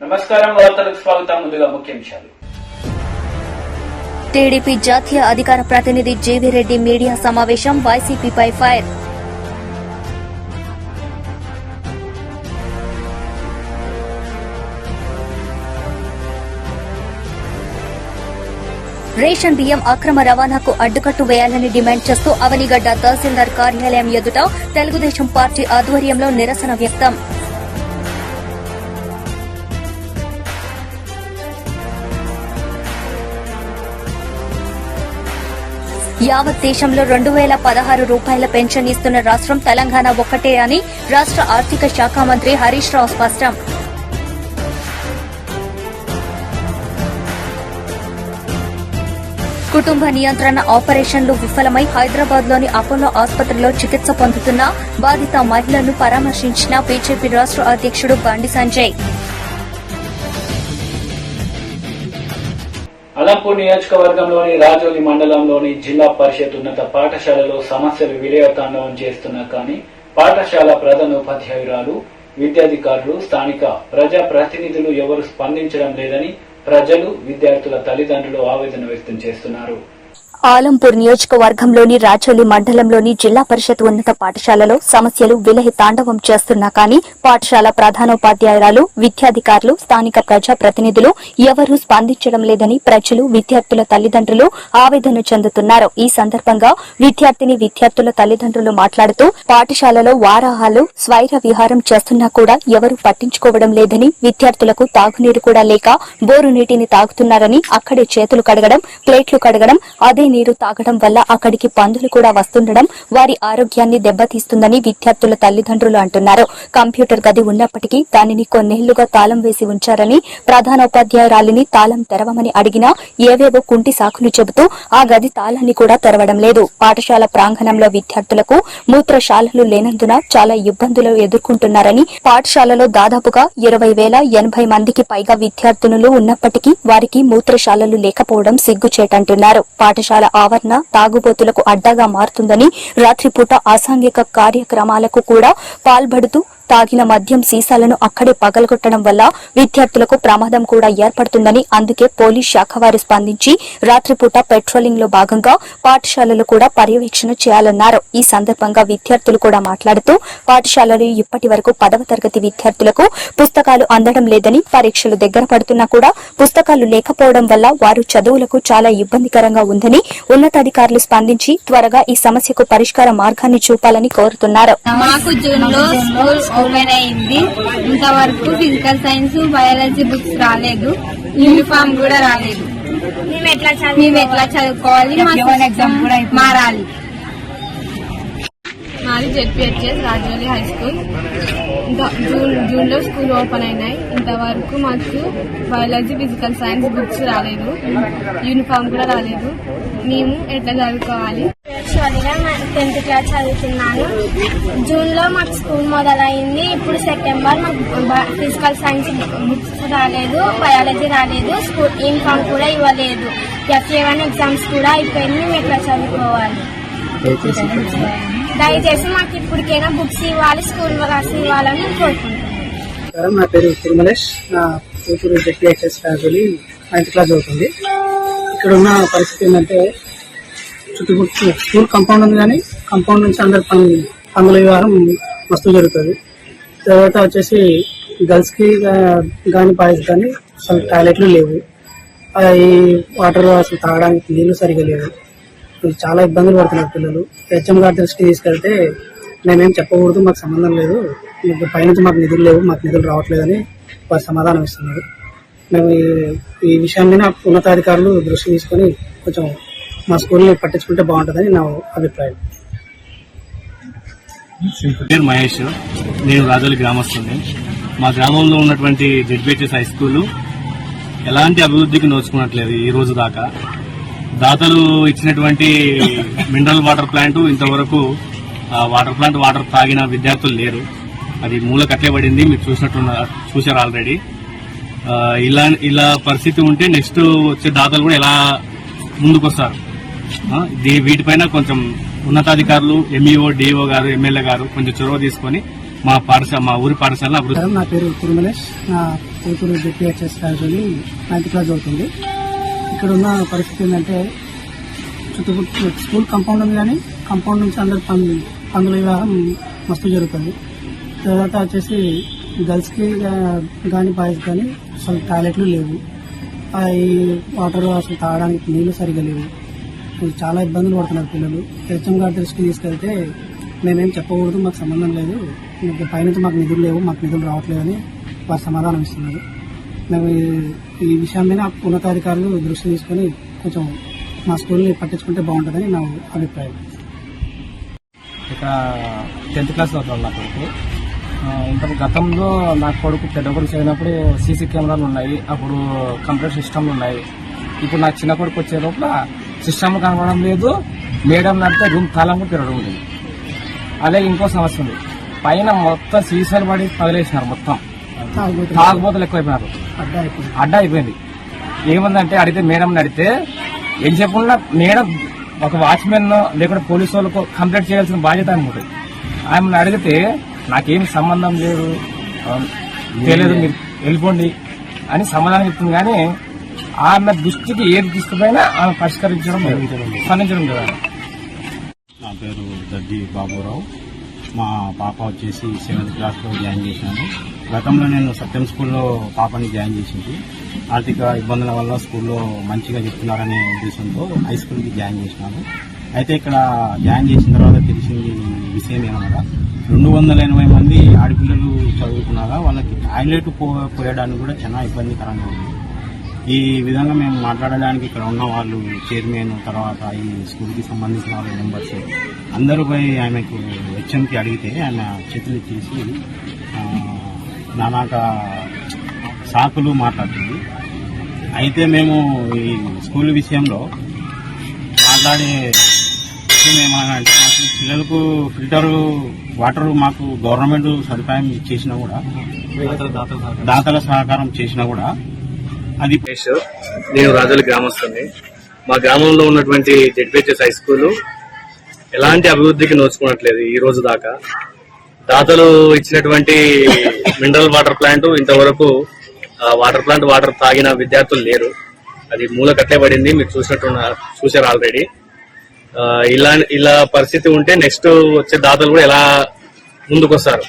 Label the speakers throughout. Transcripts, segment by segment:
Speaker 1: నమస్కారం, వార్తలకు స్వాగతం. ముందుగా ముఖ్యాంశాలు.
Speaker 2: టీడీపీ జాతీయ అధికార ప్రతినిధి జీవీ రెడ్డి మీడియా సమావేశం, వైసీపీపై ఫైర్. రేషన్ బియ్యం అక్రమ రవాణాకు అడ్డుకట్టు వేయాలని డిమాండ్ చేస్తూ అవనిగడ్డ తహసీల్దార్ కార్యాలయం ఎదుట తెలుగుదేశం పార్టీ ఆధ్వర్యంలో నిరసన వ్యక్తం. యావత్ దేశంలో 2016 రూపాయల పెన్షన్ ఇస్తున్న రాష్ట్రం తెలంగాణ ఒక్కటే అని రాష్ట్ర ఆర్థిక శాఖ మంత్రి హరీష్ రావు స్పష్టం. కుటుంబ నియంత్రణ ఆపరేషన్లు విఫలమై హైదరాబాద్లోని అపోలో ఆసుపత్రిలో చికిత్స పొందుతున్న బాధిత మహిళలను పరామర్శించిన బీజేపీ రాష్ట్ర అధ్యకుడు బండి సంజయ్.
Speaker 1: అలంపూర్ నియోజకవర్గంలోని రాజోలి మండలంలోని జిల్లా పరిషత్ ఉన్నత పాఠశాలలో సమస్యలు విలయతాండవం చేస్తున్నా కానీ పాఠశాల ప్రధానోపాధ్యాయురాలు, విద్యాధికారులు, స్థానిక ప్రజాప్రతినిధులు ఎవరు స్పందించడం లేదని ప్రజలు, విద్యార్థుల తల్లిదండ్రులు ఆవేదన వ్యక్తం చేస్తున్నారు.
Speaker 2: ఆలంపూర్ నియోజకవర్గంలోని రాజోలి మండలంలోని జిల్లా పరిషత్ ఉన్నత పాఠశాలలో సమస్యలు విలయ తాండవం చేస్తున్నా కానీ పాఠశాల ప్రధానోపాధ్యాయురాలు, విద్యాధికారులు, స్థానిక ప్రజాప్రతినిధులు ఎవరూ స్పందించడం లేదని ప్రజలు, విద్యార్థుల తల్లిదండ్రులు ఆవేదన చెందుతున్నారు. ఈ సందర్భంగా విద్యార్థుల తల్లిదండ్రులు మాట్లాడుతూ పాఠశాలలో వారాహాలు స్వైర విహారం చేస్తున్నా కూడా ఎవరూ పట్టించుకోవడం లేదని, విద్యార్థులకు తాగునీరు కూడా లేక బోరు నీటిని తాగుతున్నారని, అక్కడే చేతులు కడగడం, ప్లేట్లు కడగడం, అదే నీరు తాగడం వల్ల అక్కడికి పందులు కూడా వస్తుండడం వారి ఆరోగ్యాన్ని దెబ్బతీస్తుందని విద్యార్థుల తల్లిదండ్రులు అంటున్నారు. కంప్యూటర్ గది ఉన్నప్పటికీ దానిని కొన్నేళ్లుగా తాళం వేసి ఉంచారని, ప్రధానోపాధ్యాయురాలిని తాళం తెరవమని అడిగినా ఏవేవో కుంటి సాకులు చెబుతూ ఆ గది తాళాన్ని కూడా తెరవడం లేదు. పాఠశాల ప్రాంగణంలో విద్యార్థులకు మూత్రశాలలు లేనందున చాలా ఇబ్బందులు ఎదుర్కొంటున్నారని, పాఠశాలలో దాదాపుగా 20,080 మందికి పైగా విద్యార్థినులు ఉన్నప్పటికీ వారికి మూత్రశాలలు లేకపోవడం సిగ్గుచేటంటున్నారు. పాఠశాల ఆవరణ తాగుబోతులకు అడ్డాగా మారుతుందని, రాత్రిపూట అసాంఘిక కార్యక్రమాలకు కూడా పాల్పడుతూ తాగిన మద్యం సీసాలను అక్కడే పగలగొట్టడం వల్ల విద్యార్థులకు ప్రమాదం కూడా ఏర్పడుతుందని, అందుకే పోలీస్ శాఖ వారు స్పందించి రాత్రిపూట పెట్రోలింగ్ లో భాగంగా పాఠశాలలు కూడా పర్యవేక్షణ చేయాలన్నారు. ఈ సందర్భంగా విద్యార్థులు కూడా మాట్లాడుతూ పాఠశాలలో ఇప్పటి వరకు 10వ తరగతి విద్యార్థులకు పుస్తకాలు అందడం లేదని, పరీక్షలు దగ్గర పడుతున్నా కూడా పుస్తకాలు లేకపోవడం వల్ల వారు చదువులకు చాలా ఇబ్బందికరంగా ఉందని, ఉన్నతాధికారులు స్పందించి త్వరగా ఈ సమస్యకు పరిష్కార మార్గాన్ని చూపాలని కోరుతున్నారు.
Speaker 3: ఓపెన్ అయింది. ఇంతవరకు ఫిజికల్ సైన్స్, బయాలజీ బుక్స్ రాలేదు, యూనిఫామ్ కూడా రాలేదు. మేము ఎట్లా చదువుకోవాలి? ఎగ్జామ్ కూడా మారాలి. మాది ZPHS Rajoli high school. June లో స్కూల్ ఓపెన్ అయినాయి. ఇంతవరకు మాకు బయాలజీ, ఫిజికల్ సైన్స్ బుక్స్ రాలేదు, యూనిఫామ్ కూడా రాలేదు. మేము ఎట్లా చదువుకోవాలి?
Speaker 4: 10th క్లాస్ చదువుతున్నాను. జూన్ లో మాకు స్కూల్ మొదలైంది. ఇప్పుడు సెప్టెంబర్ మాకు ఫిజికల్ సైన్స్ బుక్స్ రాలేదు, బయాలజీ రాలేదు, స్కూల్ యూనిఫామ్ కూడా ఇవ్వలేదు. FA1 ఎగ్జామ్స్ కూడా అయిపోయింది. మేము ఎట్లా చదువుకోవాలి? దయచేసి మాకు ఇప్పటికైనా బుక్స్ ఇవ్వాలి, స్కూల్ రాసి ఇవ్వాలని కోరుకుంటున్నాను.
Speaker 5: నా పేరు తిరుమలేష్. నా కూతురు జెడ్పీహెచ్ఎస్ రాజోలి 9th క్లాస్ చదువుతుంది. ఇక్కడ ఉన్న పరిస్థితి ఏంటంటే చుట్టుముట్టు స్కూల్ కాంపౌండ్ ఉంది, కానీ కాంపౌండ్ నుంచి అందరు పందుల వ్యవహారం మస్తు జరుగుతుంది. తర్వాత వచ్చేసి గర్ల్స్ కి కానీ బాయ్స్ కానీ అసలు టాయిలెట్లు లేవు. ఈ వాటర్ అసలు తాగడానికి నీళ్లు సరిగా లేవు. చాలా ఇబ్బందులు పడుతున్నారు పిల్లలు. హెచ్ఎం గారి దృష్టికి తీసుకెళ్తే మేమేం చెప్పకూడదు, మాకు సంబంధం లేదు, పైనుంచి మాకు నిధులు లేవు, మాకు నిధులు రావట్లేదని వారు సమాధానం ఇస్తున్నారు. మేము ఈ విషయాన్ని ఉన్నతాధికారులు దృష్టి తీసుకొని కొంచెం మా స్కూల్ని పట్టించుకుంటే బాగుంటుందని నా అభిప్రాయం.
Speaker 6: పేరు మహేష్. నేను రాజోలి గ్రామస్తుని. మా గ్రామంలో ఉన్నటువంటి జెడ్పీహెచ్ఎస్ హై స్కూల్ ఎలాంటి అభివృద్ధికి నోచుకున్నట్లేదు. ఈ రోజు దాకా దాతలు ఇచ్చినటువంటి మినరల్ వాటర్ ప్లాంట్ ఇంతవరకు వాటర్ తాగిన విద్యార్థులు లేరు. అది మూల కట్టబడింది. మీరు చూశారు ఆల్రెడీ. ఇలా పరిస్థితి ఉంటే నెక్స్ట్ వచ్చే దాతలు కూడా ఎలా ముందుకొస్తారు? వీటిపైన కొంచెం ఉన్నతాధికారులు, ఎంఈఓ, డిఓ గారు, ఎమ్మెల్యే గారు కొంచెం చొరవ తీసుకొని మా ఊరి పాఠశాల అభివృద్ధి.
Speaker 5: నా పేరు తిరుమలేష్. నా కూతురు జెడ్పీహెచ్ఎస్ రాజోలి 9th క్లాస్ చదువుతుంది. ఇక్కడ ఉన్న పరిస్థితి ఏంటంటే చుట్టుపక్కల స్కూల్ కాంపౌండ్ ఉంది, కానీ కాంపౌండ్ నుంచి అందరు పందుల వివాహం మస్తు జరుగుతుంది. తర్వాత వచ్చేసి గర్ల్స్ కి కానీ బాయ్స్ కానీ అసలు టాయిలెట్లు లేవు. ఈ వాటర్ అసలు తాగడానికి నీళ్లు సరిగా లేవు. చాలా ఇబ్బందులు పడుతున్నారు పిల్లలు. హెచ్ఎం గారి దృష్టికి తీసుకెళ్తే మేమేం చెప్పకూడదు, మాకు సంబంధం లేదు, పైనుంచి మాకు నిధులు లేవు, మాకు నిధులు రావట్లేదని వారు సమాధానం ఇస్తున్నారు. మేము ఈ విషయం మీద ఉన్నతాధికారులు దృష్టి తీసుకొని కొంచెం మా స్కూల్ని పట్టించుకుంటే బాగుంటుందని నా అభిప్రాయం.
Speaker 7: ఇక్కడ 10th క్లాస్ చదువుతాను నా కొడుకు. ఇంత గతంలో నా కొడుకు పెద్ద కొడుకు చదివినప్పుడు సీసీ కెమెరాలు ఉన్నాయి, అప్పుడు కంప్యూటర్ సిస్టమ్లు ఉన్నాయి. ఇప్పుడు నా చిన్న కొడుకు వచ్చే లోపల సిస్టమ్ కనబడడం లేదు, మేడం నడితే రూమ్ తాళం కూడా తిరగడం లేదు. అలాగే ఇంకో సమస్య ఉంది, పైన మొత్తం సీసాలు పడి పదిలేసినారు, మొత్తం తాగుబోతులు ఎక్కువైపోయినారు, అడ్డా అయిపోయింది. ఏముందంటే అడిగితే మేడం నడితే ఏం చెప్పకుండా మేడం ఒక వాచ్మెన్ లేకుంటే పోలీసు వాళ్ళకు కంప్లైంట్ చేయాల్సిన బాధ్యత ఆమె ఉంటుంది. ఆమెను అడిగితే నాకేం సంబంధం లేదు, తెలియదు, మీరు వెళ్ళిపోండి అని సమాధానం చెప్తుంది. కానీ ఆమె దృష్టికి ఏది తీసుకుపోయినా ఆమె పరిష్కరించడం స్పందించడం కదా.
Speaker 8: నా పేరు దర్జీ బాబురావు. మా పాప వచ్చేసి 7th క్లాస్లో జాయిన్ చేశాను. గతంలో నేను సత్యం స్కూల్లో పాపని జాయిన్ చేసింది. ఆర్థిక ఇబ్బందుల వల్ల స్కూల్లో మంచిగా చెప్తున్నారనే ఉద్దేశంతో హై స్కూల్కి జాయిన్ చేసినాను. అయితే ఇక్కడ జాయిన్ చేసిన తర్వాత తెలిసింది విషయం ఏమనగా 280 మంది ఆడపిల్లలు చదువుకున్నారా వాళ్ళకి టాయిలెట్ పోయడానికి కూడా చాలా ఇబ్బందికరంగా ఉంది. ఈ విధంగా మేము మాట్లాడడానికి ఇక్కడ ఉన్న వాళ్ళు చైర్మన్, తర్వాత ఈ స్కూల్కి సంబంధించిన వాళ్ళ మెంబర్స్ అందరూ పోయి ఆమెకు హెచ్ఎంకి అడిగితే ఆమె చేతులు ఇచ్చేసి నానాక సాకులు మాట్లాడుతుంది. అయితే మేము ఈ స్కూల్ విషయంలో మాట్లాడే విషయం ఏమనంటే మాకు పిల్లలకు ఫిల్టర్ వాటర్ మాకు గవర్నమెంట్ సదుపాయం చేసినా కూడా, దాతల సహకారం చేసినా కూడా అది.
Speaker 6: నేను రాజోలి గ్రామస్తుని. మా గ్రామంలో ఉన్నటువంటి జెడ్పీహెచ్ఎస్ హై స్కూల్ ఎలాంటి అభివృద్ధికి నోచుకున్నట్లేదు ఈ రోజు దాకా. దాతలు ఇచ్చినటువంటి మినరల్ వాటర్ ప్లాంట్ ఇంతవరకు వాటర్ తాగిన విద్యార్థులు లేరు. అది మూల కట్టబడింది, మీరు చూశారు ఆల్రెడీ. ఇలా పరిస్థితి ఉంటే నెక్స్ట్ వచ్చే దాతలు కూడా ఎలా ముందుకొస్తారు?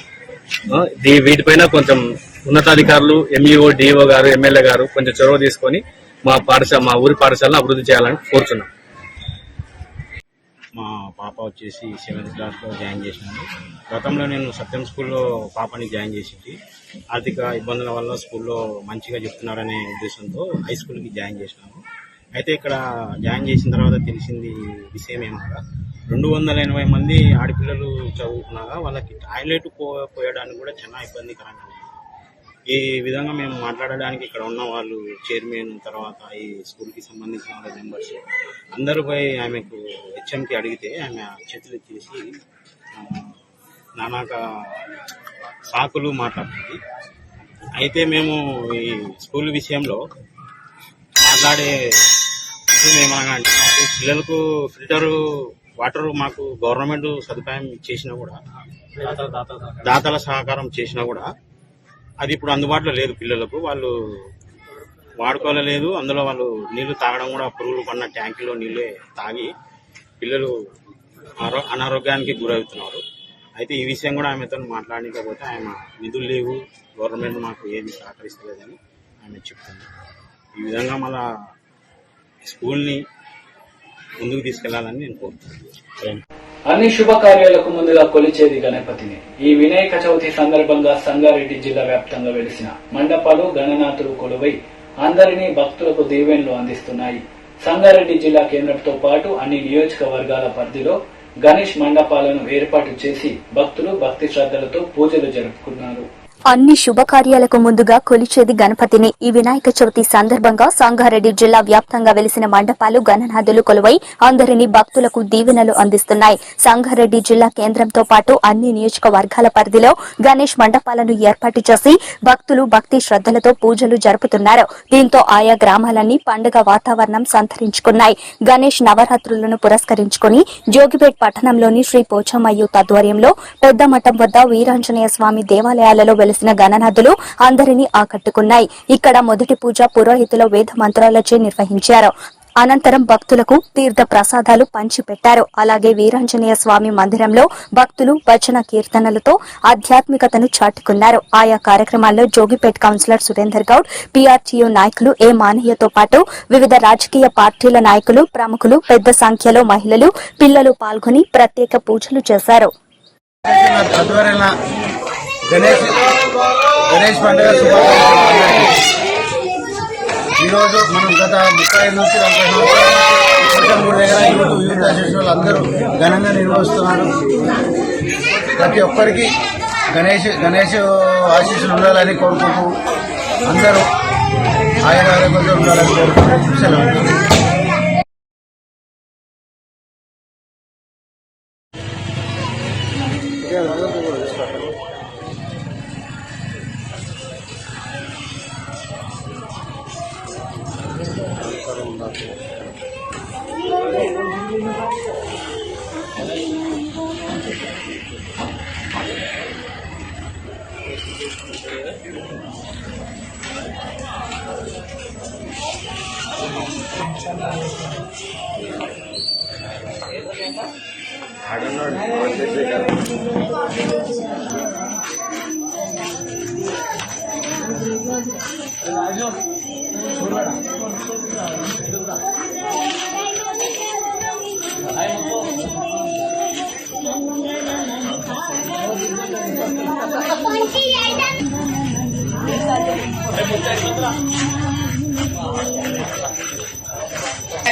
Speaker 6: వీటిపైన కొంచెం ఉన్నతాధికారులు, ఎంఈఓ, డిఓ గారు, ఎమ్మెల్యే గారు కొంచెం చొరవ తీసుకొని మా ఊరి పాఠశాలను అభివృద్ధి చేయాలని కోరుతున్నాం.
Speaker 8: మా పాప వచ్చేసి 7th క్లాస్లో జాయిన్ చేసినాను. గతంలో నేను సత్యం స్కూల్లో పాపని జాయిన్ చేసింది. ఆర్థిక ఇబ్బందుల వల్ల స్కూల్లో మంచిగా చెప్తున్నారనే ఉద్దేశంతో హై స్కూల్కి జాయిన్ చేసినాను. అయితే ఇక్కడ జాయిన్ చేసిన తర్వాత తెలిసింది విషయం ఏమనగా 280 మంది ఆడపిల్లలు చదువుకున్నాగా వాళ్ళకి టాయిలెట్ పోయడానికి కూడా చాలా ఇబ్బందికరంగా ఉంది. ఈ విధంగా మేము మాట్లాడడానికి ఇక్కడ ఉన్న వాళ్ళు చైర్మన్, తర్వాత ఈ స్కూల్కి సంబంధించిన వాళ్ళ మెంబర్స్ అందరూ పోయి ఆమెకు హెచ్ఎంకి అడిగితే ఆమె చేతులు ఇచ్చేసి నానాక సాకులు మాట్లాడుతుంది. అయితే మేము ఈ స్కూల్ విషయంలో మాట్లాడే విషయం ఏమనగా మాకు పిల్లలకు ఫిల్టర్ వాటర్ మాకు గవర్నమెంట్ సదుపాయం చేసినా కూడా, దాతల సహకారం చేసినా కూడా అది ఇప్పుడు అందుబాటులో లేదు. పిల్లలకు వాళ్ళు వాడుకోలేదు. అందులో వాళ్ళు నీళ్లు తాగడం కూడా పురుగులు పడిన ట్యాంకులో నీళ్ళే తాగి పిల్లలు అనారోగ్యానికి గురవుతున్నారు. అయితే ఈ విషయం కూడా ఆమెతో మాట్లాడకపోతే ఆమె నిధులు లేవు, గవర్నమెంట్ మాకు ఏది సహకరిస్తలేదని ఆమె చెప్తుంది. ఈ విధంగా మళ్ళా స్కూల్ని ముందుకు తీసుకెళ్లాలని నేను కోరుతున్నాను.
Speaker 1: అన్ని శుభకార్యాలకు ముందుగా కొలిచేది గణపతిని. ఈ వినాయక చవితి సందర్భంగా సంగారెడ్డి జిల్లా వ్యాప్తంగా వెలిసిన మండపాలు గణనాథులు కొలువై అందరినీ భక్తులకు దీవెనలు అందిస్తున్నాయి. సంగారెడ్డి జిల్లా కేంద్రంతో పాటు అన్ని నియోజకవర్గాల పరిధిలో గణేష్ మండపాలను ఏర్పాటు చేసి భక్తులు భక్తి శ్రద్ధలతో పూజలు జరుపుకున్నారు.
Speaker 2: అన్ని శుభకార్యాలకు ముందుగా కొలిచేది గణపతిని. ఈ వినాయక చవితి సందర్భంగా సంగారెడ్డి జిల్లా వ్యాప్తంగా వెలిసిన మండపాలు గణనాథులు కొలువై అందరినీ భక్తులకు దీవెనలు అందిస్తున్నాయి. సంగారెడ్డి జిల్లా కేంద్రంతో పాటు అన్ని నియోజకవర్గాల పరిధిలో గణేష్ మండపాలను ఏర్పాటు చేసి భక్తులు భక్తి శ్రద్దలతో పూజలు జరుపుతున్నారు. దీంతో ఆయా గ్రామాలన్నీ పండుగ వాతావరణం సంతరించుకున్నాయి. గణేష్ నవరాత్రులను పురస్కరించుకుని జోగిపేట్ పట్టణంలోని శ్రీ పోచమ్మ యూత్ ఆధ్వర్యంలో పెద్ద మఠం వద్ద వీరాంజనేయ స్వామి దేవాలయాలలో వెలిసిన గణనాథులు అందరినీ ఆకట్టుకున్నాయి. ఇక్కడ మొదటి పూజ పురోహితుల వేద మంత్రాలచే నిర్వహించారు. అనంతరం భక్తులకు తీర్థ ప్రసాదాలు పంచిపెట్టారు. అలాగే వీరాంజనేయ స్వామి మందిరంలో భక్తులు భజన కీర్తనలతో ఆధ్యాత్మికతను చాటుకున్నారు. ఆయా కార్యక్రమాల్లో జోగిపేట్ కౌన్సిలర్ సురేందర్ గౌడ్, పీఆర్టీయూ నాయకులు ఏ మానయ్యతో పాటు వివిధ రాజకీయ పార్టీల నాయకులు, ప్రముఖులు, పెద్ద సంఖ్యలో మహిళలు, పిల్లలు పాల్గొని ప్రత్యేక పూజలు చేశారు.
Speaker 9: గణేష్ పండుగ శుభాకాంక్షలు. ఈరోజు మనం గత 35 నుంచి 40 దగ్గర యూత్ అసోసియేషన్ అందరూ ఘనంగా నిర్వహిస్తున్నారు. ప్రతి ఒక్కరికి గణేష్ ఆశీస్సులు ఉండాలని కోరుకుంటూ అందరూ ఆరోగ్యంతో ఉండాలని కోరుకుంటూ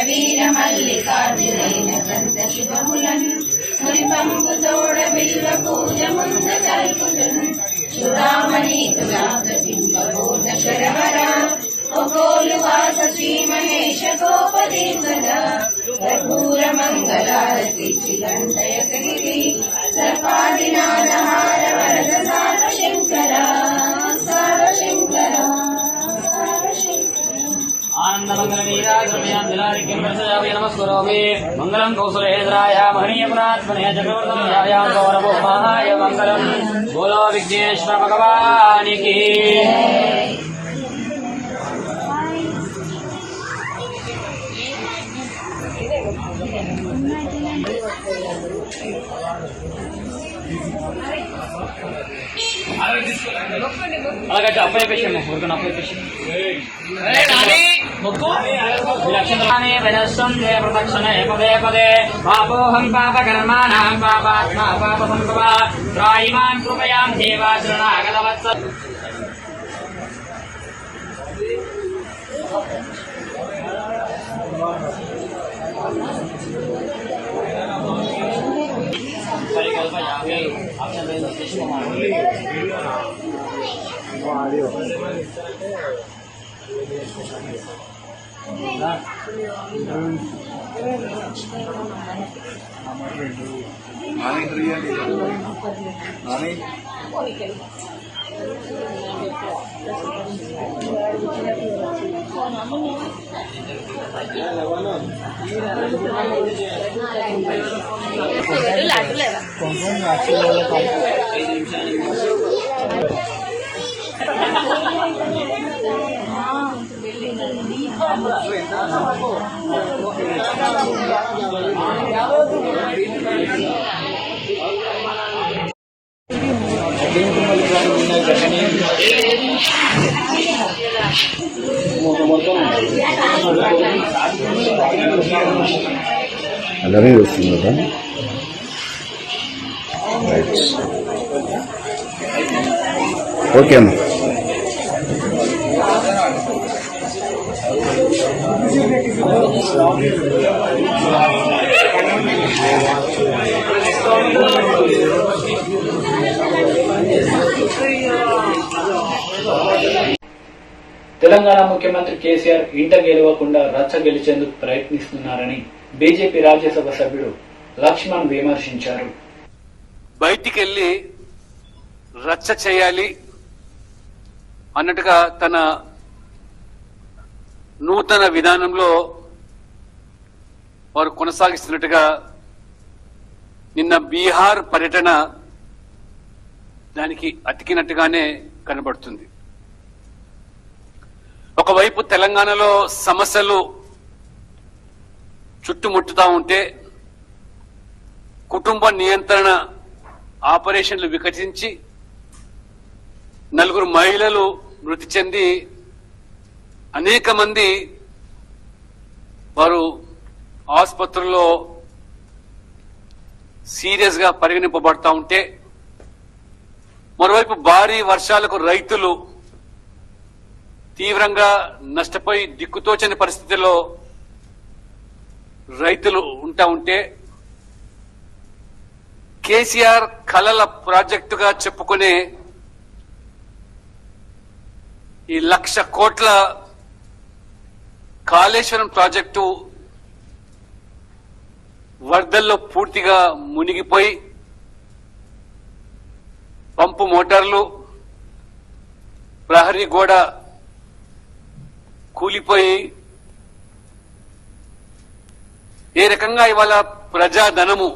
Speaker 10: వీరమల్లికార్జునైన చంద శుభములన్ మురిపంపు తోడ బిల్వ పూజ ముంద కల్పుజన్ సురామణీతులాంబోధ శరవర ఒకోలు వాస శ్రీ మహేష గోపదీర్ఘద కర్పూర మంగళారతి శ్రీకంఠయతగిరి సర్పాదినాదహార వరద సార్వశంకర సార్వశంకర
Speaker 11: नमस्करोमि मंगलम कौशलेन्द्राय महनीयपुरात्मने चक्रवर्तनाय गौरवोमाय मंगलम बोलो विघ्नेश्वर भगवान की అలాగే అప్లై పేషెంట్ ఊరికన్నా అప్లై పేషెంట్ ప్రదక్షిణ పదే పదే పాపోహం పాపకర్మాణం పాపాత్మా పాప సంభవ త్రాయిమాన్ కృపయాం దేవాచరణాగతవత్స
Speaker 12: అలాగే వస్తుంది కదా. రైట్, ఓకే అమ్మా.
Speaker 10: Thank you.
Speaker 1: తెలంగాణ ముఖ్యమంత్రి కేసీఆర్ ఇంట గెలవకుండా రచ్చ గెలిచేందుకు ప్రయత్నిస్తున్నారని బీజేపీ రాజ్యసభ సభ్యుడు లక్ష్మణ్ విమర్శించారు.
Speaker 13: బయటికెళ్లి రచ్చ చేయాలి అన్నట్టుగా తన నూతన విధానంలో వారు కొనసాగిస్తున్నట్టుగా నిన్న బీహార్ పర్యటన దానికి అతికినట్టుగానే కనబడుతుంది. ఒకవైపు తెలంగాణలో సమస్యలు చుట్టుముట్టుతా ఉంటే కుటుంబ నియంత్రణ ఆపరేషన్లు వికసించి 4 మహిళలు మృతి చెంది అనేక మంది వారు ఆసుపత్రుల్లో సీరియస్ గా పరిగణింపబడతా ఉంటే, మరోవైపు భారీ వర్షాలకు రైతులు తీవ్రంగా నష్టపోయి దిక్కుతోచని పరిస్థితుల్లో రైతులు ఉంటా ఉంటే, కేసీఆర్ కలల ప్రాజెక్టుగా చెప్పుకునే ఈ 1,00,000 కోట్ల కాళేశ్వరం ప్రాజెక్టు వరదల్లో పూర్తిగా మునిగిపోయి పంపు మోటార్లు, ప్రహరీ గోడ కూలిపోయి ఏ రకంగా ఇవాళ ప్రజాధనము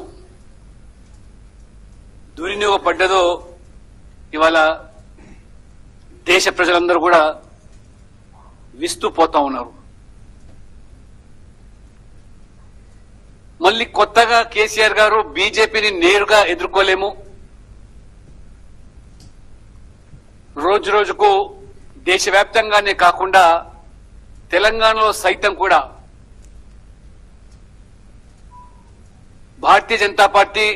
Speaker 13: దుర్వినియోగపడ్డదో ఇవాళ దేశ ప్రజలందరూ కూడా విస్తూ పోతా ఉన్నారు. మళ్ళీ కొత్తగా కేసీఆర్ గారు బీజేపీని నేరుగా ఎదుర్కోలేము, రోజు రోజుకు దేశవ్యాప్తంగానే కాకుండా తెలంగాణలో సైతం కూడా భారతీయ జనతా పార్టీ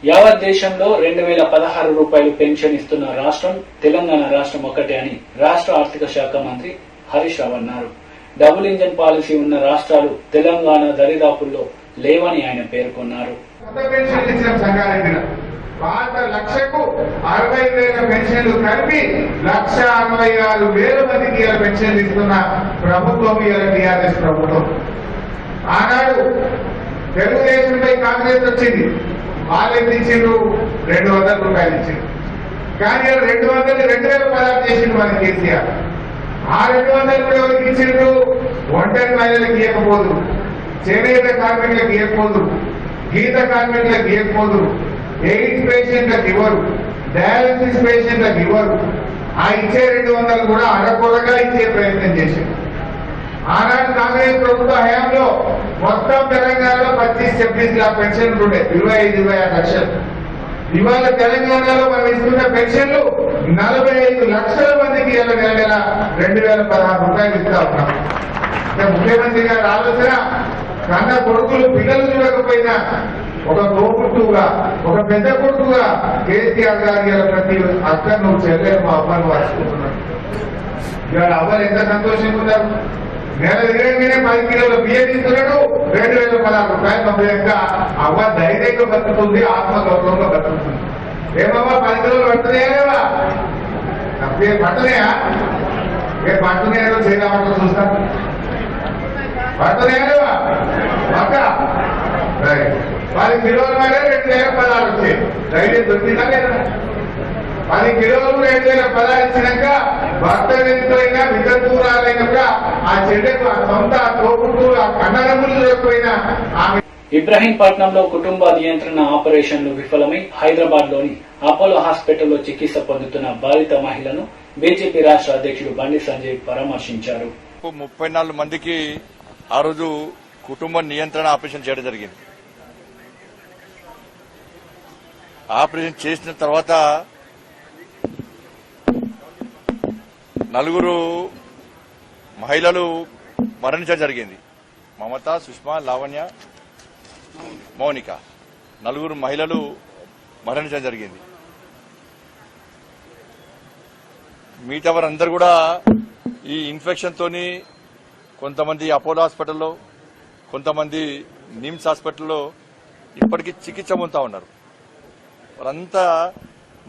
Speaker 1: యావత్ దేశంలో 2016 రూపాయలు పెన్షన్ ఇస్తున్న రాష్ట్రం తెలంగాణ రాష్ట్రం ఒక్కటే అని రాష్ట్ర ఆర్థిక శాఖ మంత్రి హరీష్ రావు అన్నారు. డబుల్ ఇంజన్ పాలసీ ఉన్న రాష్ట్రాలు తెలంగాణ దరిదాపుల్లో లేవని ఆయన పేర్కొన్నారు.
Speaker 14: పాత 1,00,000కు 60,000 పెన్షన్లు కలిపి 1,66,000 మందికి ఇలా పెన్షన్లు ఇస్తున్న ప్రభుత్వం ఇలా టీఆర్ఎస్ ప్రభుత్వం. ఆనాడు తెలుగుదేశంపై కాంగ్రెస్ వచ్చింది, వాళ్ళు ఎంత ఇచ్చిండ్రు? 200 రూపాయలు ఇచ్చిండ్రు. కానీ 200 2016 చేసిండు మన కేసీఆర్. ఆ 200 కూడా ఎవరికి ఇచ్చిండ్రు? ఒంటరి మహిళలకు ఇవ్వకపోదు, చేనేత కార్మికులకు ఇవ్వకపోదు, గీత కార్మికులకు ఇవ్వకపోదు, ఎయిడ్స్ పేషెంట్లకు ఇవ్వరు, డయాలసిస్ పేషెంట్లకు ఇవ్వరు. ఆ ఇచ్చే 200 కూడా అడగొడగా ఇచ్చే ప్రయత్నం చేశారు. ఆనాడు కాంగ్రెస్ ప్రభుత్వ హయాంలో మొత్తం తెలంగాణలో 25-26 లాఖ పెన్షన్లు ఉండే, 25-26 లక్షలు. ఇవాళ తెలంగాణలో మనం ఇస్తున్న పెన్షన్లు 45 లక్షల మందికి నెల నెల 2,016 రూపాయలు ఇస్తా ఉన్నాం. ముఖ్యమంత్రి గారి ఆలోచన కన్న కొడుకులు పిల్లలు చూడకపోయినా ఒక తోపుట్టుగా, ఒక పెద్ద కొడుకుగా కేసీఆర్ గారి ప్రతి అక్క నువ్వు చెల్లెలు మా అమ్మను వాడుకుంటున్నాడు. ఇవాళ అవ్వలు ఎంత సంతోషంగా ఉన్నారు. నెల తిరగగానే 10 కిలోల బియ్యం ఇస్తున్నాడు, 2,016 రూపాయలు పంపలేక అవ్వ ధైర్యంగా బతుకుతుంది, ఆత్మగౌరవంగా బతుకుతుంది. ఏమమ్మా 10 కిలోలు పడుతున్నాయా? పట్టలేయా? ఏ పడుతున్నాయో చేయమంటారు చూస్తాను. పడుతున్నాయా? పక్క 10 కిలోల మీద 2,016 వచ్చాయి. ధైర్యం దొరికిందా లేదా? 10 కిలోలు 2,016 ఇచ్చినాక భర్త వెళ్ళిపోయినా విధూరాలైనా కూడా ఆ చెల్లెకు ఆ సొంత తోపుడు ఆ కన్నడములు లేకపోయినా ఆమె.
Speaker 1: ఇబ్రహీంపట్నంలో కుటుంబ నియంత్రణ ఆపరేషన్లు విఫలమై హైదరాబాద్ లోని అపోలో హాస్పిటల్లో చికిత్స పొందుతున్న బాధిత మహిళను బీజేపీ రాష్ట్ర అధ్యక్షుడు బండి సంజయ్ పరామర్శించారు.
Speaker 15: 34 మందికి ఆ రోజు కుటుంబ నియంత్రణ ఆపరేషన్ చేయడం జరిగింది. ఆపరేషన్ చేసిన తర్వాత 4 మహిళలు మరణించడం జరిగింది. మమత, సుష్మా, లావణ్య, మౌనిక 4 మహిళలు మరణించడం జరిగింది. మిగతా వారందరూ కూడా ఈ ఇన్ఫెక్షన్ తోని కొంతమంది అపోలో హాస్పిటల్లో, కొంతమంది నిమ్స్ హాస్పిటల్లో ఇప్పటికీ చికిత్స పొందుతా ఉన్నారు. వారంతా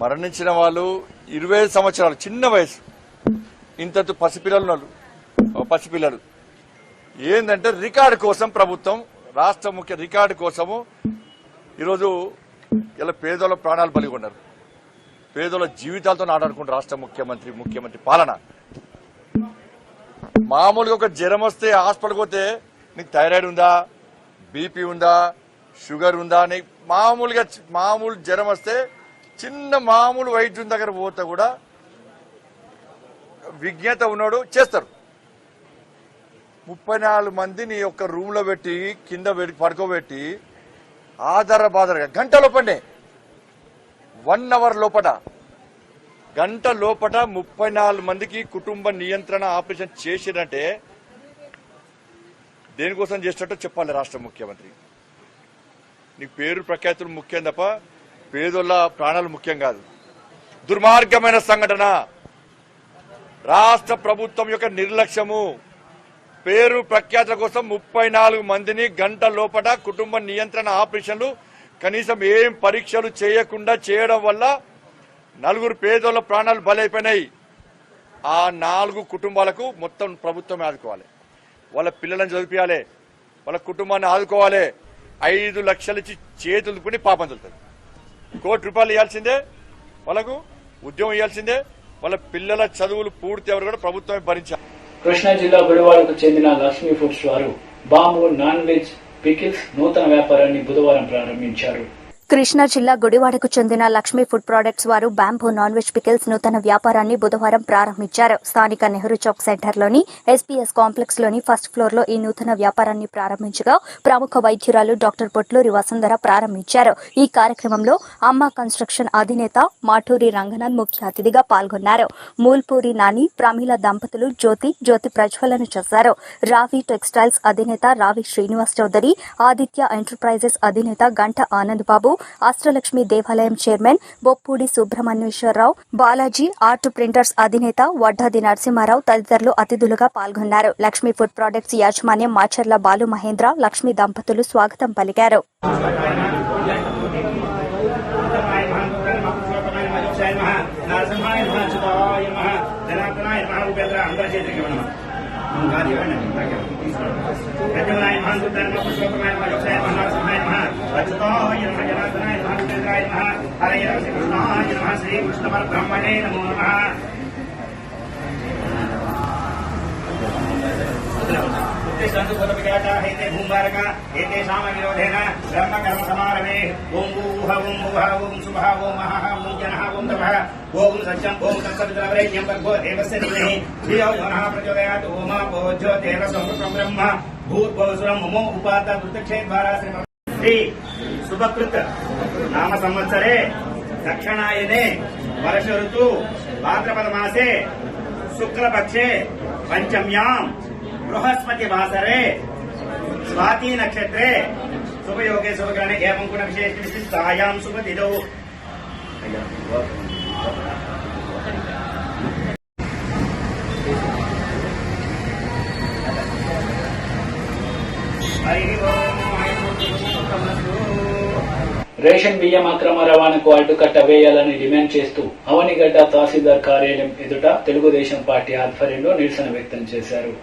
Speaker 15: మరణించిన వాళ్ళు 25 సంవత్సరాలు చిన్న వయసు, ఇంత పసిపిల్లలు ఏంటంటే రికార్డు కోసం ప్రభుత్వం రాష్ట్ర ముఖ్య రికార్డు కోసము ఈరోజు ఇలా పేదల ప్రాణాలు బలిగొన్నారు. పేదల జీవితాలతో ఆడాడుకుంటారు రాష్ట్ర ముఖ్యమంత్రి పాలన. మామూలుగా ఒక జ్వరం వస్తే హాస్పిటల్కి పోతే నీకు థైరాయిడ్ ఉందా, బీపీ ఉందా, షుగర్ ఉందా అని మామూలు జ్వరం వస్తే చిన్న మామూలు వైద్యుని దగ్గర పోతే కూడా విజ్ఞత ఉన్నాడు చేస్తారు. 34 మందిని ఒక రూమ్ లో పెట్టి కింద పడుకోబెట్టి బాధరగా గంట లోపండే 1 అవర్ లోపట గంట లోపట 34 మందికి కుటుంబ నియంత్రణ ఆపరేషన్ చేసినట్టే దేనికోసం చేసినట్టు చెప్పాలి రాష్ట్ర ముఖ్యమంత్రి. నీకు పేరు ప్రఖ్యాతులు ముఖ్యం తప్ప పేదోళ్ళ ప్రాణాలు ముఖ్యం కాదు. దుర్మార్గమైన సంఘటన, రాష్ట్ర ప్రభుత్వం యొక్క నిర్లక్ష్యము. పేరు ప్రఖ్యాతుల కోసం 34 మందిని గంట లోపట కుటుంబ నియంత్రణ ఆపరేషన్లు కనీసం ఏం పరీక్షలు చేయకుండా చేయడం వల్ల 4 పేదోళ్ళ ప్రాణాలు బలైపోయినాయి. ఆ 4 కుటుంబాలకు మొత్తం ప్రభుత్వమే ఆదుకోవాలి. వాళ్ళ పిల్లలను చదివించాలి, వాళ్ళ కుటుంబాన్ని ఆదుకోవాలి. 5 లక్షలు ఇచ్చి చేతులుకుని పాపం చదువుతుంది. 1 కోటి రూపాయలు ఇవ్వాల్సిందే, వాళ్ళకు ఉద్యోగం ఇవ్వాల్సిందే. వాళ్ళ పిల్లల చదువులు పూర్తి ఎవరు కూడా ప్రభుత్వమే భరించాలి.
Speaker 1: కృష్ణా జిల్లా గుడివాడకు చెందిన లక్ష్మీ ఫుడ్స్ వారు బాంబు నాన్ వెజ్ పికిల్స్ నూతన వ్యాపారాన్ని బుధవారం ప్రారంభించారు.
Speaker 2: కృష్ణా జిల్లా గుడివాడకు చెందిన లక్ష్మీ ఫుడ్ ప్రొడక్ట్స్ వారు బ్యాంబూ నాన్ వెజ్ పికిల్స్ నూతన వ్యాపారాన్ని బుధవారం ప్రారంభించారు. స్థానిక నెహ్రూ చౌక్ సెంటర్లోని ఎస్పీఎస్ కాంప్లెక్స్ లోని ఫస్ట్ ఫ్లోర్ లో ఈ నూతన వ్యాపారాన్ని ప్రారంభించగా ప్రముఖ వైద్యురాలు డాక్టర్ పొట్లూరి వసుంధర ప్రారంభించారు. ఈ కార్యక్రమంలో అమ్మ కన్స్ట్రక్షన్ అధినేత మాటూరి రంగనాథ్ ముఖ్య అతిథిగా పాల్గొన్నారు. మూల్పూరి నాని, ప్రమీల దంపతులు జ్యోతి ప్రజ్వలన చేశారు. రావి టెక్స్టైల్స్ అధినేత రావి శ్రీనివాస్ చౌదరి, ఆదిత్య ఎంటర్ప్రైజెస్ అధినేత గంట ఆనంద్ బాబు, అష్టలక్ష్మి దేవాలయం chairman Boppudi Subrahmanyeswara Rao, Balaji art printers అధినేత వడ్డాది నరసింహారావు తదితరులు అతిథులుగా పాల్గొన్నారు. లక్ష్మీ ఫుడ్ ప్రొడక్ట్స్ యాజమాన్యం మాచర్ల బాలు మహేంద్ర, లక్ష్మీ దంపతులు స్వాగతం పలికారు.
Speaker 11: శ్రీ కృష్ణ పరబ్రహ్మణే నమో నమః. భూంబారక ఏతేషాం విరోధేన బ్రహ్మ కర్మ సమారమే. ఓం భూః ఓం భువః ఓం శుభః ఓం మహః ఓం జనః ఓం తపః ఓం సత్యం ఓం తత్సవితుర్వరేణ్యం భర్గో దేవస్య ధీమహి ధియో యో నః ప్రచోదయాత్. ఓమాపో జ్యోతిర్వ సంపృక్తం బ్రహ్మ భూర్భువస్సురం మమో ఉపాత దుర్దక్షేద్వారా శ్రీ శుభకృత్ నామ సంవత్సరే దక్షిణాయనే వర్ష ఋతు భాద్రపద మాసే శుక్లపక్షే పంచమ్యాం బృహస్పతి వాసరే స్వాతి నక్షత్రే శుభయోగే శుభగ్రహణే ఏవం గుణ విశేష విశిష్టాయాం శుభతిథౌ.
Speaker 1: రేషన్ బియ్యం అక్రమ రవాణాకు అడ్డుకట్ట వేయాలని డిమాండ్ చేస్తూ అవనిగడ్డ తహసీల్దార్ కార్యాలయం ఎదుట తెలుగుదేశం పార్టీ ఆధ్వర్యంలో నిరసన వ్యక్తం చేశారు.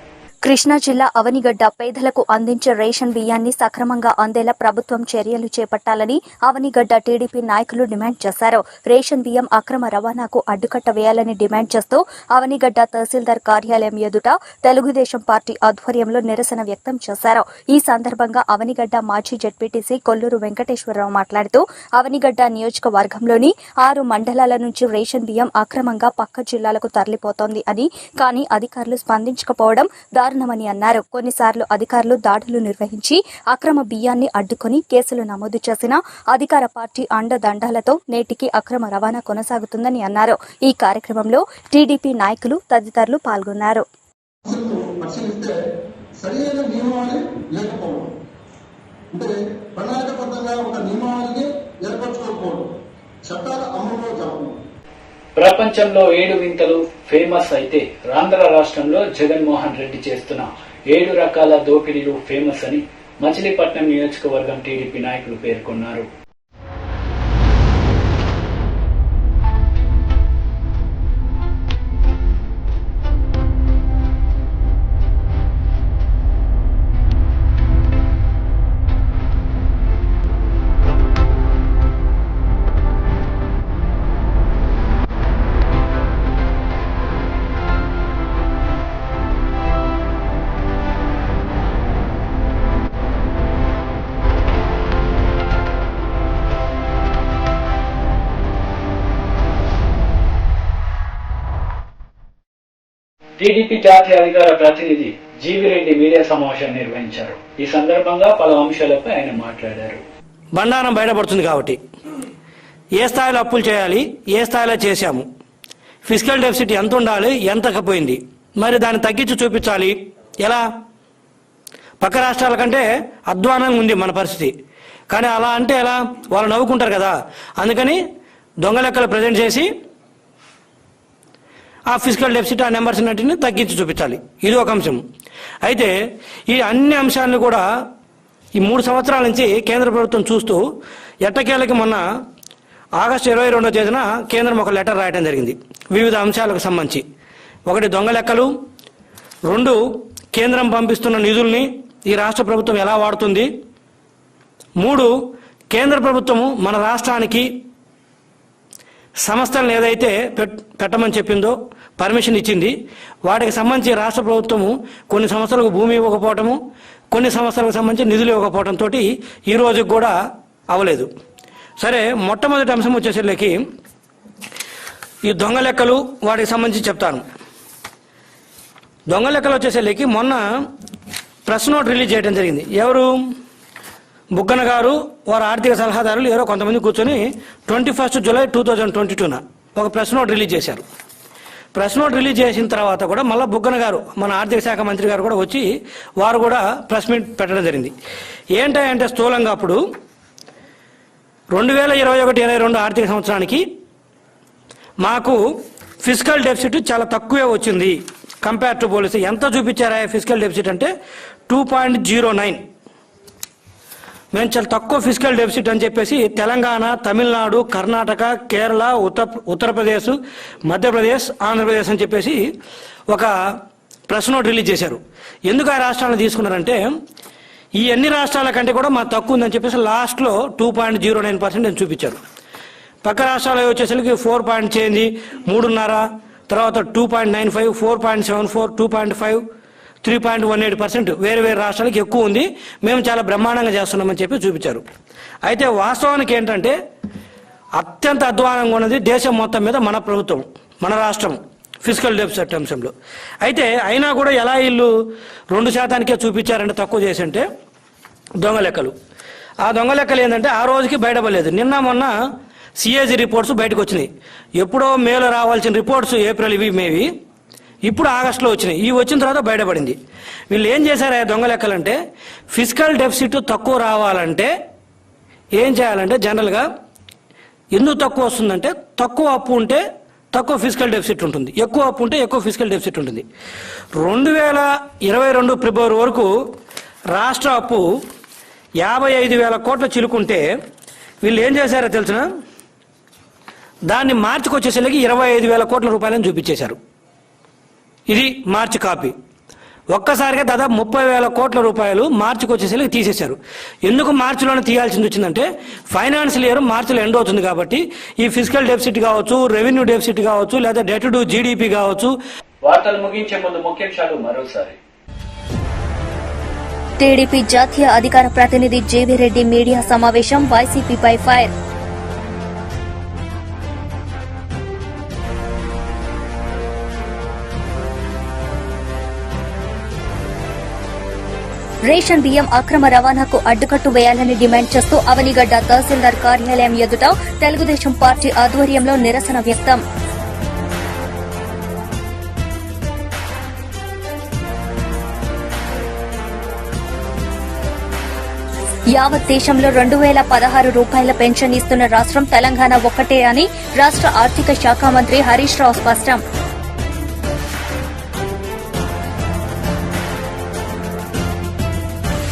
Speaker 2: కృష్ణా జిల్లా అవనిగడ్డ పేదలకు అందించే రేషన్ బియ్యాన్ని సక్రమంగా అందేలా ప్రభుత్వం చర్యలు చేపట్టాలని అవనిగడ్డ టీడీపీ నాయకులు డిమాండ్ చేశారు. రేషన్ బియ్యం అక్రమ రవాణాకు అడ్డుకట్ట వేయాలని డిమాండ్ చేస్తూ అవనిగడ్డ తహసీల్దార్ కార్యాలయం ఎదుట తెలుగుదేశం పార్టీ ఆధ్వర్యంలో నిరసన వ్యక్తం చేశారు. ఈ సందర్భంగా అవనిగడ్డ మాజీ జెడ్పీటీసీ కొల్లూరు వెంకటేశ్వరరావు మాట్లాడుతూ అవనిగడ్డ నియోజకవర్గంలోని 6 మండలాల నుంచి రేషన్ బియ్యం అక్రమంగా పక్క జిల్లాలకు తరలిపోతోంది అని, కానీ అధికారులు స్పందించకపోవడం దారుణమని అన్నారు. కొన్నిసార్లు అధికారులు దాడులు నిర్వహించి అక్రమ బియ్యాన్ని అడ్డుకుని కేసులు నమోదు చేసిన అధికార పార్టీ అండదండాలతో నేటికి అక్రమ రవాణా కొనసాగుతుందని అన్నారు. ఈ కార్యక్రమంలో టీడీపీ నాయకులు తదితరులు పాల్గొన్నారు.
Speaker 1: ప్రపంచంలో 7 వింతలు ఫేమస్ అయితే ఆంధ్ర రాష్ట్రంలో జగన్మోహన్ రెడ్డి చేస్తున్న 7 రకాల దోపిడీలు ఫేమస్ అని మచిలీపట్నం నియోజకవర్గం టీడీపీ నాయకులు పేర్కొన్నారు. టీడీపీ జాతీయ అధికార ప్రతినిధి జీవిరెడ్డి మీడియా సమావేశం నిర్వహించారు. ఈ సందర్భంగా పలు అంశాలపై ఆయన మాట్లాడారు.
Speaker 16: బండారం బయటపడుతుంది కాబట్టి ఏ స్థాయిలో అప్పులు చేయాలి, ఏ స్థాయిలో చేశాము, ఫిజికల్ డెఫిసిట్ ఎంత ఉండాలి, ఎంతకపోయింది, మరి దాన్ని తగ్గించి చూపించాలి. ఎలా? పక్క రాష్ట్రాల కంటే అధ్వానంగా ఉంది మన పరిస్థితి. కానీ అలా అంటే ఎలా? వాళ్ళు నవ్వుకుంటారు కదా. అందుకని దొంగ లెక్కలు ప్రజెంట్ చేసి ఆ ఫిజికల్ డెఫిసిట్, ఆ నెంబర్స్ అన్నింటినీ తగ్గించి చూపించాలి. ఇది ఒక అంశం. అయితే ఈ అన్ని అంశాలను కూడా ఈ 3 సంవత్సరాల నుంచి కేంద్ర ప్రభుత్వం చూస్తూ ఎట్టకేలకి మొన్న ఆగస్టు 22వ తేదీన కేంద్రం ఒక లెటర్ రాయడం జరిగింది వివిధ అంశాలకు సంబంధించి. 1 దొంగ లెక్కలు, 2 కేంద్రం పంపిస్తున్న నిధుల్ని ఈ రాష్ట్ర ప్రభుత్వం ఎలా వాడుతుంది, 3 కేంద్ర ప్రభుత్వము మన రాష్ట్రానికి సంస్థలను ఏదైతే పెట్టమని చెప్పిందో, పర్మిషన్ ఇచ్చింది, వాటికి సంబంధించి రాష్ట్ర ప్రభుత్వము కొన్ని సంస్థలకు భూమి ఇవ్వకపోవటము, కొన్ని సంస్థలకు సంబంధించి నిధులు ఇవ్వకపోవడంతో ఈ రోజుకి కూడా అవ్వలేదు. సరే, మొట్టమొదటి అంశం వచ్చేసరికి ఈ దొంగ లెక్కలు, వాటికి సంబంధించి చెప్తాను. దొంగ లెక్కలు వచ్చేసరికి మొన్న ప్రెస్ నోట్ రిలీజ్ చేయడం జరిగింది. ఎవరు? బుగ్గన గారు, వారి ఆర్థిక సలహాదారులు ఎవరో కొంతమంది కూర్చొని 21 జూలై 2022న ఒక ప్రెస్ నోట్ రిలీజ్ చేశారు. ప్రెస్ నోట్ రిలీజ్ చేసిన తర్వాత కూడా మళ్ళీ బుగ్గన గారు, మన ఆర్థిక శాఖ మంత్రి గారు కూడా వచ్చి వారు కూడా ప్రెస్ మీట్ పెట్టడం జరిగింది. ఏంటంటే స్థూలంగా అప్పుడు 2021-22 ఆర్థిక సంవత్సరానికి మాకు ఫిజికల్ డెఫిసిట్ చాలా తక్కువే వచ్చింది కంపేర్ టు పోలీసు. ఎంత చూపించారా ఫిజికల్ డెఫిసిట్ అంటే 2.09. మేము చాలా తక్కువ ఫిజికల్ డెఫిసిట్ అని చెప్పేసి తెలంగాణ, తమిళనాడు, కర్ణాటక, కేరళ, ఉత్తరప్రదేశ్, మధ్యప్రదేశ్, ఆంధ్రప్రదేశ్ అని చెప్పేసి ఒక ప్రెస్ నోట్ రిలీజ్ చేశారు. ఎందుకు ఆ రాష్ట్రాలను తీసుకున్నారంటే ఈ అన్ని రాష్ట్రాల కంటే కూడా మా తక్కువ ఉందని చెప్పేసి లాస్ట్లో 2.09% అని చూపించారు. పక్క రాష్ట్రాలు వచ్చేసరికి 3.5, తర్వాత 2.95, 4.74, 2.5, 3.18% వేరే వేరే రాష్ట్రాలకు ఎక్కువ ఉంది, మేము చాలా బ్రహ్మాండంగా చేస్తున్నామని చెప్పి చూపించారు. అయితే వాస్తవానికి ఏంటంటే అత్యంత అధ్వానంగా ఉన్నది దేశం మొత్తం మీద మన ప్రభుత్వం, మన రాష్ట్రం ఫిజికల్ డెఫిసిట్ అంశంలో. అయితే అయినా కూడా ఎలా వీళ్ళు 2%కే చూపించారంటే తక్కువ చేసి అంటే దొంగ లెక్కలు. ఆ దొంగ లెక్కలు ఏంటంటే ఆ రోజుకి బయటపడలేదు. నిన్న మొన్న సిఏజీ రిపోర్ట్స్ బయటకు వచ్చినాయి. ఎప్పుడో మేలో రావాల్సిన రిపోర్ట్స్ ఏప్రిల్ మేవి ఇప్పుడు ఆగస్టులో వచ్చినాయి. ఈ వచ్చిన తర్వాత బయటపడింది. వీళ్ళు ఏం చేశారు ఆ దొంగ లెక్కలంటే, ఫిజికల్ డెఫిసిట్ తక్కువ రావాలంటే ఏం చేయాలంటే జనరల్గా ఎందుకు తక్కువ వస్తుందంటే తక్కువ అప్పు ఉంటే తక్కువ ఫిజికల్ డెఫిసిట్ ఉంటుంది, ఎక్కువ అప్పు ఉంటే ఎక్కువ ఫిజికల్ డెఫిసిట్ ఉంటుంది. 2022 ఫిబ్రవరి వరకు రాష్ట్ర అప్పు 55,000 కోట్ల చిలుకుంటే వీళ్ళు ఏం చేశారో తెలిసిన, దాన్ని మార్చికి వచ్చేసరికి 25,000 కోట్ల రూపాయలని చూపించేశారు. ఇది మార్చి కాపీ. ఒక్కసారిగా దాదాపు 30,000 కోట్ల రూపాయలు మార్చికి వచ్చేసరికి తీసేశారు. ఎందుకు మార్చిలోనే తీయాల్సింది వచ్చిందంటే ఫైనాన్షియల్ ఇయర్ మార్చిలో ఎండ్ అవుతుంది కాబట్టి ఈ ఫిజికల్ డెఫిసిట్ కావచ్చు, రెవెన్యూ డెఫిసిట్ కావచ్చు, లేదా డెట్ టు జీడీపీ కావచ్చు.
Speaker 1: వార్తలు ముగించే ముందు ముఖ్యాంశాలు మరోసారి.
Speaker 2: టీడీపీ జాతీయ అధికార ప్రతినిధి జీవిరెడ్డి మీడియా సమావేశం, వైసీపీపై ఫైర్. రేషన్ బియ్యం అక్రమ రవాణాకు అడ్డుకట్టు వేయాలని డిమాండ్ చేస్తూ అవనిగడ్డ తహసీల్దార్ కార్యాలయం ఎదుట తెలుగుదేశం పార్టీ ఆధ్వర్యంలో నిరసన వ్యక్తం. యావత్ దేశంలో 2,016 రూపాయల పెన్షన్ ఇస్తున్న రాష్ట్రం తెలంగాణ ఒక్కటే అని రాష్ట్ర ఆర్థిక శాఖ మంత్రి హరీష్ రావు స్పష్టం.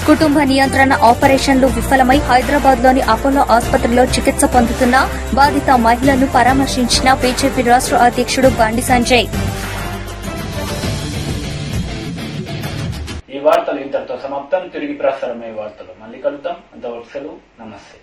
Speaker 2: కుటుంబ నియంత్రణ ఆపరేషన్లు విఫలమై హైదరాబాద్లోని అపోలో ఆసుపత్రిలో చికిత్స పొందుతున్న బాధిత మహిళను పరామర్శించిన బీజేపీ రాష్ట్ర అధ్యక్షుడు బండి సంజయ్.
Speaker 1: ఈ వార్తలు ఇంతటితో సమాప్తం. తిరిగి ప్రసారమయ్యే వార్తలు మళ్ళీ కలుద్దాం. అంతవరకు సెలవు. నమస్తే.